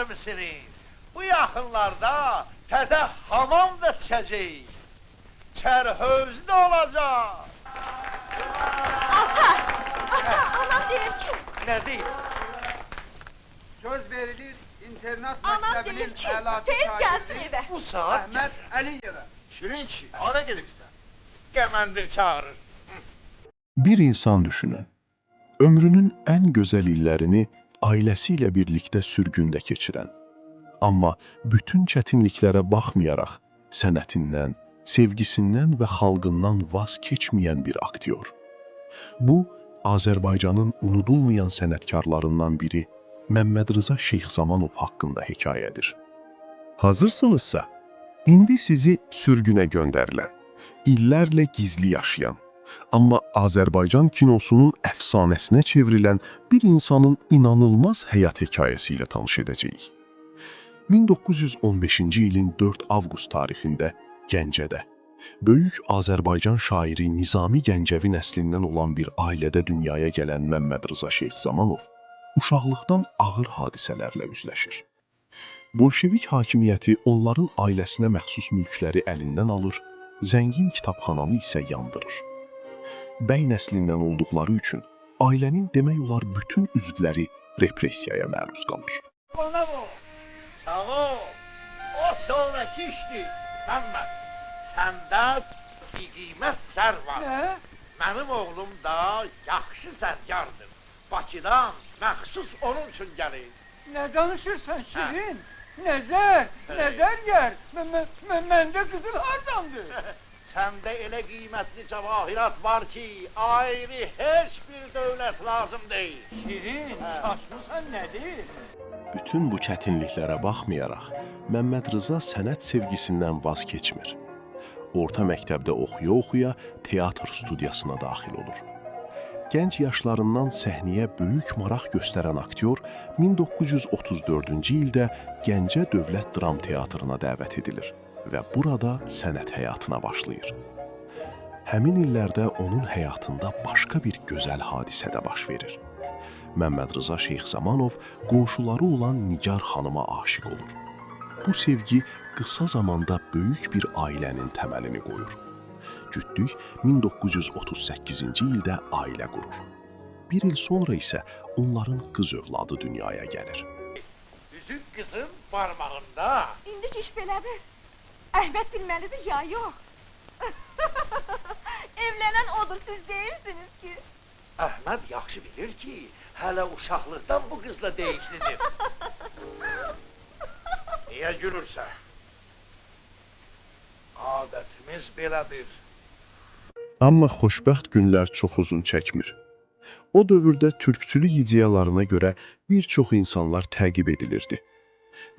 mısınız? Bu yaxınlarda təzə hamam da tikəcək. Çərhövz də olacaq. Ata, anam deyir ki... Nə deyir? Söz verilir internat Anam məktəbinin deyir ki, əlatı tez gəlsin şagirdi evə. Bu saat Əhməd Əliyevə. Şirin ki, hara gedibsən? Qəməndir çağırır. Bir insan düşünün. Ömrünün en güzel illerini ailesiyle birlikte sürgünde geçiren, ama bütün çetinliklere bakmayarak sənətindən, sevgisindən ve xalqından vaz keçmeyen bir aktyor. Bu, Azərbaycanın unudulmayan sənətkarlarından biri Məmməd Rıza Şeyxzamanov haqqında hekayədir. Hazırsınızsa, indi sizi sürgüne göndərilən, illərlə gizli yaşayan, amma Azərbaycan kinosunun əfsanəsinə çevrilən bir insanın inanılmaz həyat hekayəsi ilə tanış edəcəyik. 1915-ci ilin 4 avqust tarixində Gəncədə, böyük Azərbaycan şairi Nizami Gəncəvi nəslindən olan bir ailədə dünyaya gələn Məmməd Rıza Şeyxzamanov uşaqlıqdan ağır hadisələrlə üzləşir. Bolşevik hakimiyyəti onların ailəsinə məxsus mülkləri əlindən alır, zəngin kitabxananı isə yandırır. Bəy nəslindən olduqları üçün ailənin demək olar bütün üzvləri repressiyaya məruz qalır. Bana bu. Sağ ol. O sonraki işdir. Məmməd, səndə qiymət sər var. Nə? Mənim oğlum da yaxşı sərkardır. Bakıdan məxsus onun üçün gəlir. Nə danışırsan Şirin? Nəzər, nəzər yer. Məndə qızıl hardandır? Səndə elə qiymətli cəvahirat var ki, ayrı heç bir dövlət lazım deyil. Şirin, şaşmısan nədir? Bütün bu çətinliklərə baxmayaraq, Məmməd Rıza sənət sevgisindən vaz keçmir. Orta məktəbdə oxuya-oxuya teatr studiyasına daxil olur. Gənc yaşlarından səhnəyə böyük maraq göstərən aktyor 1934-cü ildə Gəncə Dövlət Dram Teatrına dəvət edilir və burada sənət həyatına başlayır. Həmin illərdə onun həyatında başqa bir gözəl hadisə də baş verir. Məmməd Rıza Şeyxzamanov qonşuları olan Nigar xanıma aşiq olur. Bu sevgi qısa zamanda böyük bir ailənin təməlini qoyur. Cütlük 1938-ci ildə ailə qurur. Bir il sonra isə onların qız övladı dünyaya gəlir. Üzük qızın parmağında. İndik iş belədir. Əhməd bilməlidir ya yox. Evlənən odur, siz deyilsiniz ki. Əhməd yaxşı bilir ki, hələ uşaqlıqdan bu qızla deyişlidir. Niyə gülürsən? Adətimiz belədir. Amma xoşbəxt günlər çox uzun çəkmir. O dövrdə türkçülük ideyalarına görə bir çox insanlar təqib edilirdi.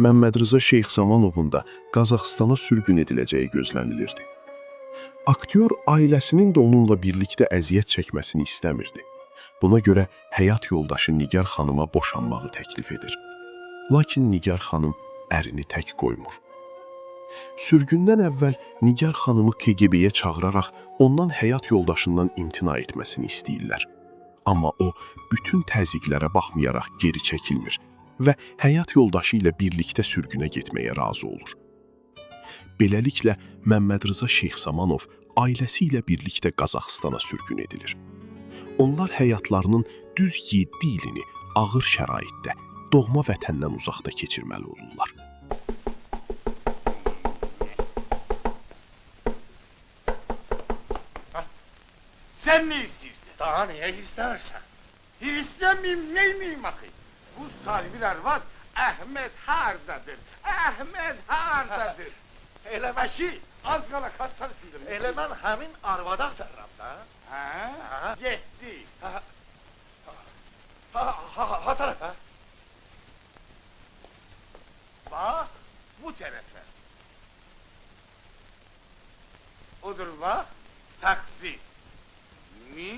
Məmməd Rıza Şeyxzamanovun da Qazaxstana sürgün ediləcəyi gözlənilirdi. Aktyor ailəsinin də onunla birlikdə əziyyət çəkməsini istəmirdi. Buna görə həyat yoldaşı Nigar xanıma boşanmağı təklif edir. Lakin Nigar xanım ərini tək qoymur. Sürgündən əvvəl Nigar xanımı KGB-yə çağıraraq ondan həyat yoldaşından imtina etməsini istəyirlər. Amma o, bütün təzyiqlərə baxmayaraq geri çəkilmir və həyat yoldaşı ilə birlikdə sürgünə getməyə razı olur. Beləliklə, Məmməd Rıza Şeyxzamanov ailəsi ilə birlikdə Qazaxstana sürgün edilir. Onlar həyatlarının düz 7 ilini ağır şəraitdə, doğma vətəndən uzaqda keçirməli olurlar. Sən nə istəyirsən? Daha niyə istərsən? İstəməyim, neyməyim axı? Bu Salvin arvad Əhməd hardadır? Əhməd hardadır? Eləmə ki, az qala qaçsan sindirim. Elə mən həmin arvada axtarıram da. Hə? Getdi. Ha tərəfə? Bax, bu tərəfə. Odur bax, taksi. Mi?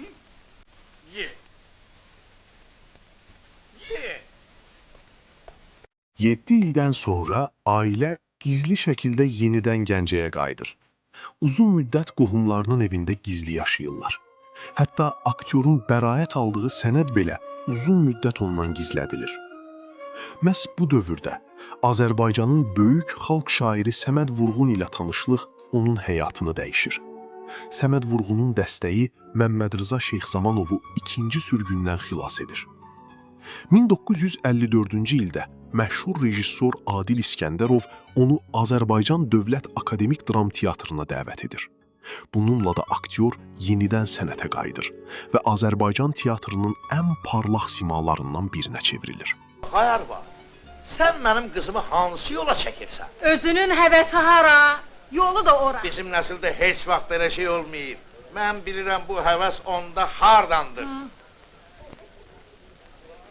Ye. Ye. 7 ildən sonra ailə gizli şəkildə yenidən Gəncəyə qayıdır. Uzun müddət qohumlarının evində gizli yaşayırlar. Hətta aktyorun bəraət aldığı sənəd belə uzun müddət ondan gizlədilir. Məhz bu dövrdə Azərbaycanın böyük xalq şairi Səməd Vurğun ilə tanışlıq onun həyatını dəyişir. Səməd Vurğunun dəstəyi Məmməd Rza Şeyxzamanovu ikinci sürgündən xilas edir. 1954-cü ildə məşhur rejissor Adil İskəndərov onu Azərbaycan Dövlət Akademik Dram Teatrına dəvət edir. Bununla da aktyor yenidən sənətə qayıdır və Azərbaycan teatrının ən parlaq simalarından birinə çevrilir. Xayar var. Sən mənim qızımı hansı yola çəkirsən? Özünün həvəsi hara, yolu da ora. Bizim nəsildə heç vaxt belə şey olmayıb. Mən bilirəm bu həvəs onda hardandır.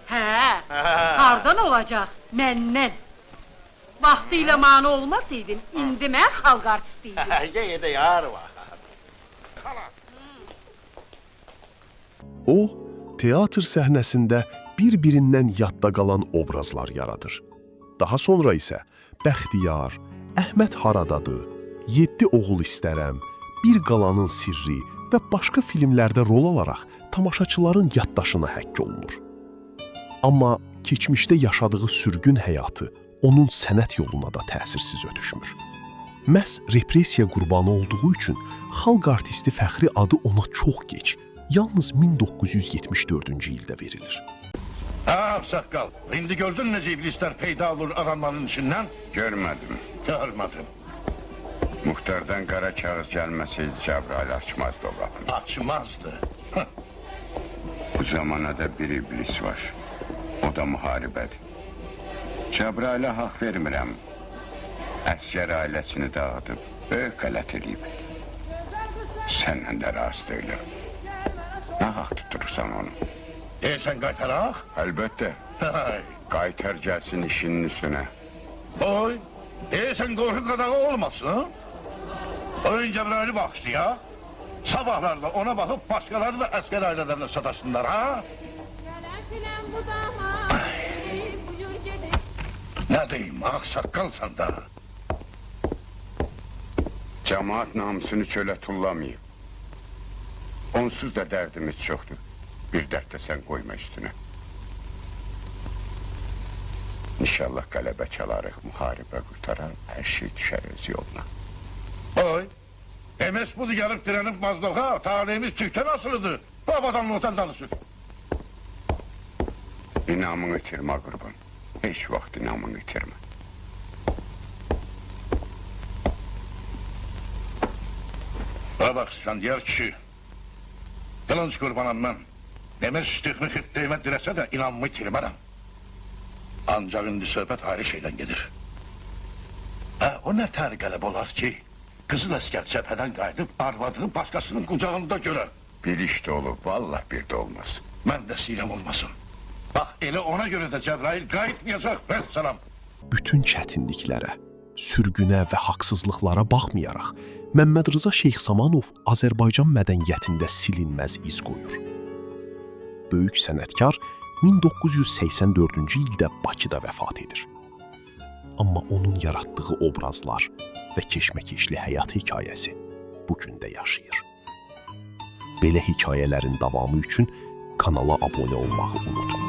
Hə, hardan olacaq? Məndən. Vaxtı ilə mane olmasaydın, indi mən xalq artistiydim. Yedə yar var. O, teatr səhnəsində bir-birindən yadda qalan obrazlar yaradır. Daha sonra isə Bəxtiyar, Əhməd Haradadır, 7 oğul istərəm, Bir qalanın sirri və başqa filmlərdə rol alaraq tamaşaçıların yaddaşına həkk olunur. Amma keçmişdə yaşadığı sürgün həyatı onun sənət yoluna da təsirsiz ötüşmür. Məhz repressiya qurbanı olduğu üçün xalq artisti fəxri adı ona çox geç, yalnız 1974-cü ildə verilir. Ağsaqqal, indi gördün necə iblislər peyda olur adamların içindən? Görmədim. Görmədim. Muxtardan qara kağız gəlməsəydi Cəbrail açmazdı o qapını. Açmazdı. Bu zamanada bir iblis var. O da müharibədir. Cəbrailə haqq vermirəm. Əskər ailəsini dağıdıb, böyük qələt edib. Səndən də razı deyiləm. Nə haqq tutursan onu? Deyirsən qaytaraq? Əlbəttə. Qaytar gəlsin işinin üstünə. Oy, deyirsən qorxu qadağı olmasın? Oyun Cəbraili baxışlayaq. Sabahlarda ona baxıb başqaları da əskər ailələrine sataşsınlar, ha? Nə deyim, ağsaqqalsan da. Cəmaat namusunu çölə tullamayıb. Onsuz da dərdimiz çoxdur. Bir dərd də sən qoyma üstünə. İnşallah qələbə çalarıq, müharibə qurtarar, hər şey düşər öz yoluna. Oy, MS budur gəlib dirənib mazlığa, talihimiz tükdən asılıdır. Babadanlıqdan danışır. İnamını itirmə qurban. Heç vaxt inamını itirmə. Bana bax, İskəndiyar kişi. Qılınc qurbanam mən. Demir üstüqmi xibdeyimə dirəsə də inamımı itirmərəm. Ancaq indi söhbət ayrı şeydən gedir. O nə tər qələb olar ki, qızıl əskər cəbhədən qayıdıb arvadını başqasının qucağında görər. Bir iş də olub, vallah bir də olmaz. Mən də sirəm olmasın. Bax, elə ona görə də Cəbrail qayıtmayacaq, vəssalam. Bütün çətinliklərə, sürgünə və haqsızlıqlara baxmayaraq, Məmməd Rza Şeyxzamanov Azərbaycan mədəniyyətində silinməz iz qoyur. Böyük sənətkar 1984-cü ildə Bakıda vəfat edir. Amma onun yaratdığı obrazlar və keşməkeşli həyat hekayəsi bugün də yaşayır. Belə hekayələrin davamı üçün kanala abunə olmağı unutmayın.